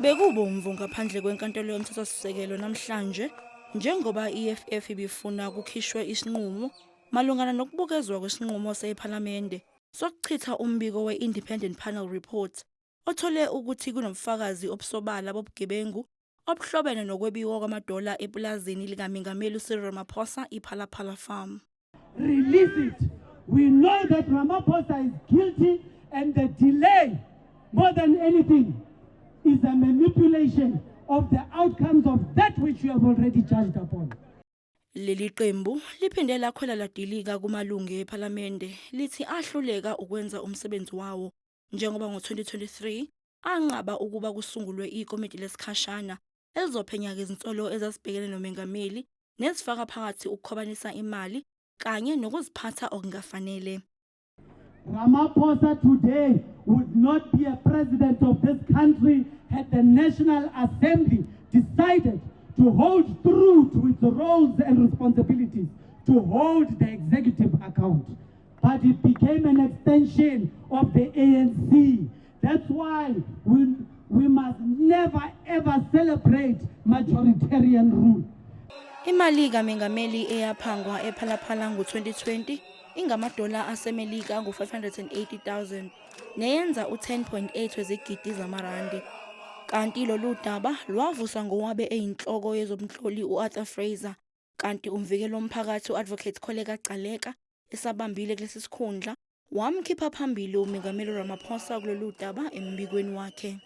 Bekubomvu ngaphandle kwenkantolo yomthethosisekelo namhlanje njengoba i-EFF ibifuna kukhishwe isinqumo malungana nokubukezwa kwesinqumo sePhalamende sokuchitha umbiko we-Independent Panel Report othole ukuthi kunobufakazi obusobala bobugebengu obuhlobene nokwebiwa kwamadola epulazini likaMengameli uCyril Ramaphosa iPhalaPhala Farm. Release it. We know that Ramaphosa is guilty, and the delay, more than anything, is a manipulation of the outcomes of that which you have already judged upon. Leli qembu liphinde lakhwela ladilika kumalungu ePhalamende lithi ahluleka ukwenza umsebenzi wawo njengoba ngo-2023 anqaba ukuba kusungulwe ikomiti lesikhashana elizophenya izinsolo ezazibhekene nomengameli nezifaka phakathi ukukhobanisa imali kanye nokuziphatha okungafanele. Ramaphosa today would not be a president of this country had the National Assembly decided to hold true to its roles and responsibilities to hold the executive account. But it became an extension of the ANC. That's why we must never ever celebrate majoritarian rule. Imali kaMengameli eyaphangwa ePhalaPhala ngo-2020 ingamadola asemelika angu-580,000 neyenza u-10.8 wezigidi zamarandi. Kanti lolu daba lwavusa ngowabe eyinhloko yezomhloli u-Arthur Fraser, kanti umvikeli womphakathi u-Advocate Kholeka Gcaleka esabambile kulesi sikhundla wamkhipha phambili uMengameli Ramaphosa kulolu daba embikweni wakhe.